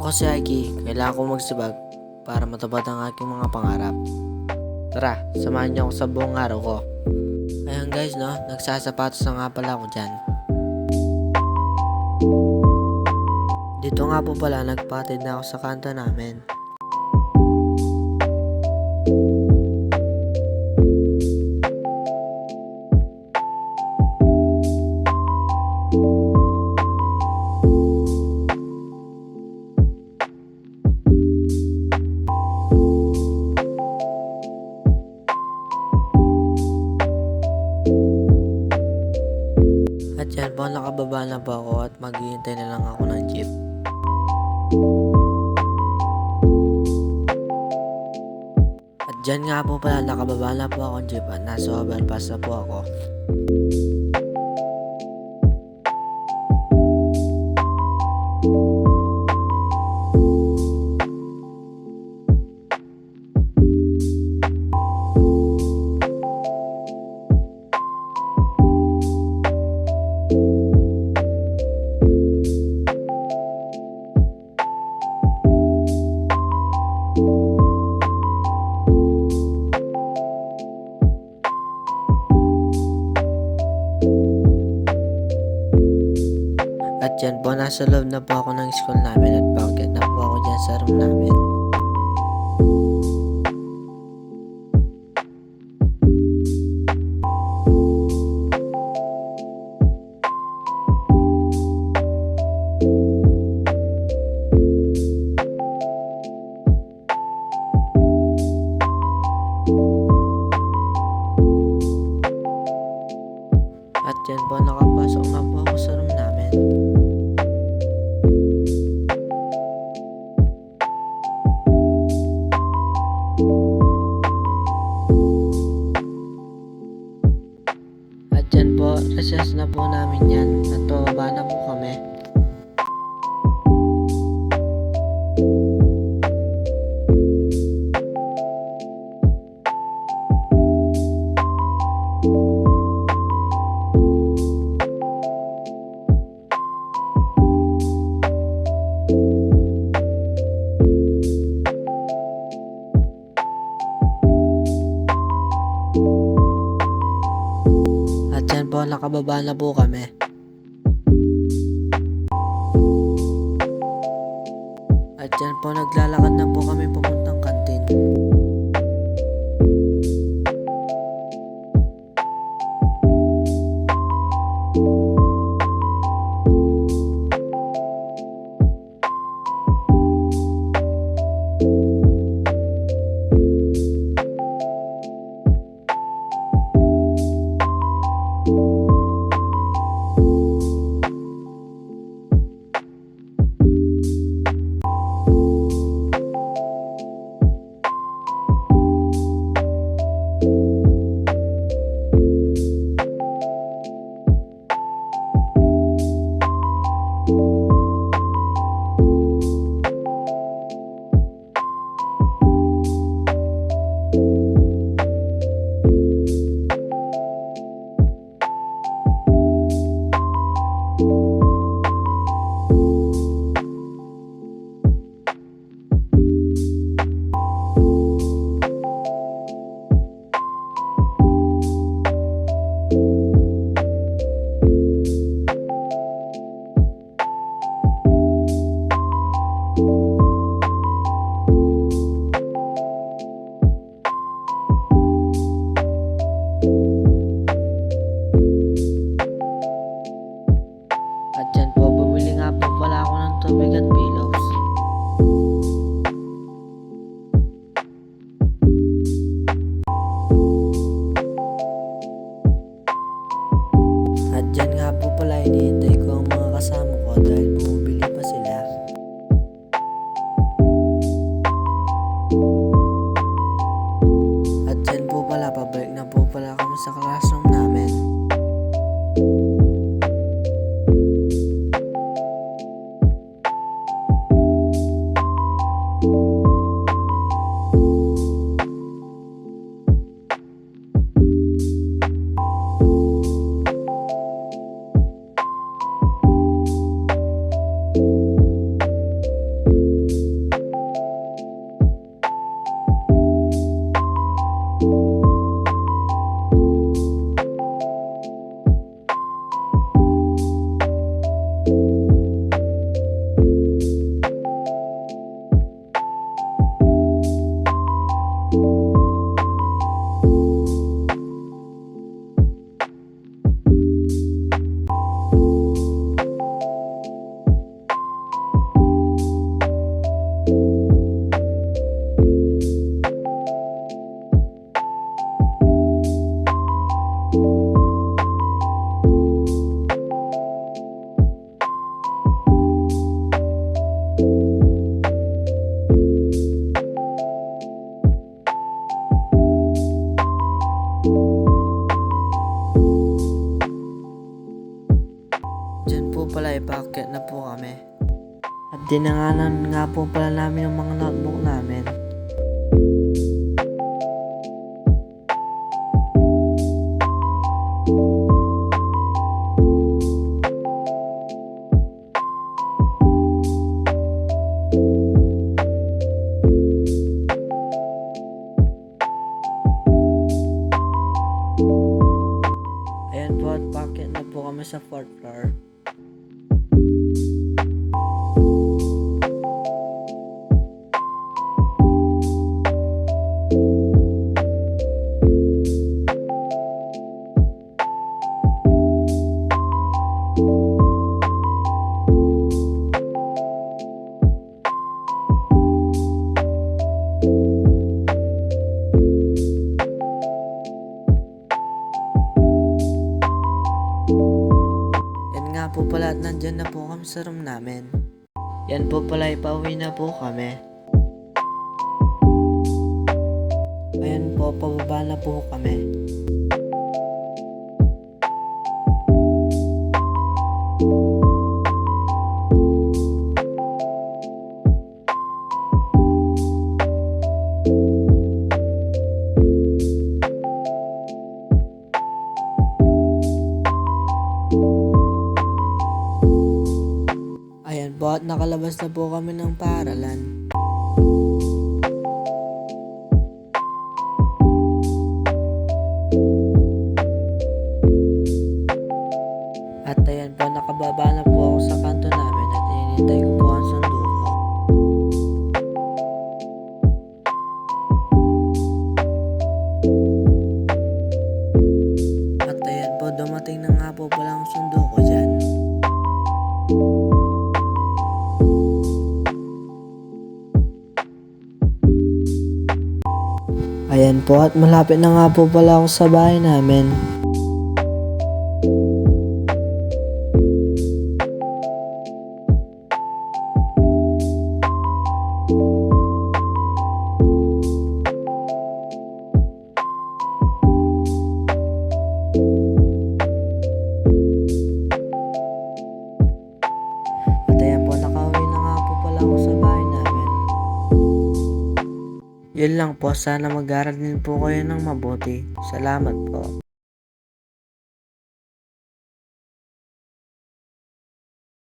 Ako si Aiki, kailangan ko magsibag para matupad ang aking mga pangarap. Tara, samahan niyo ako sa buong araw ko. Ayun guys no, nagsasapatos na nga pala ako dyan. Dito nga po pala nagpatid na ako sa kanto namin. At yan po, nakababa na po ako at maghihintay na lang ako ng jeep. At dyan nga po pala, nakababa na po ako ng jeep at nasa overpass na po ako. At yan po, nasa loob na po ako ng school namin at paakyat na po ako dyan sa room namin. At yan po, nakapasok na po ako sa room namin. At yan po, recess na po namin yan. At pababa na po kami. At yan po, nakababa na po kami. At yan po, naglalakad na po kami papuntang kantin. At yan po, bumili nga po pala ako ng tubig at pillows. At yan nga po pala, hinihintay ko ang mga kasama ko dahil bumibili pa sila. At yan po pala, pabalik na po pala kami sa classroom namin. tinanganan nga po pala namin yung mga notebook namin. Ayan po, at paakyat na po kami sa 4th floor. Yan nga po pala at nandyan na po kami sa room namin. Yan po pala, ipauwi na po kami. Ayan po, pababa na po kami. Ayan po, at nakalabas na po kami ng paaralan. At ayan po, nakababa na po ako sa kanto namin at hinihintay ko po ang sundo ko. At ayan po, dumating na nga po pala ang sundo ko dyan. Ayan po, at malapit na nga po pala ako sa bahay namin. At ayan po, nakauwi na nga po pala ako sa bahay namin. Yun lang po, sana mag-aral din po kayo ng mabuti. Salamat po.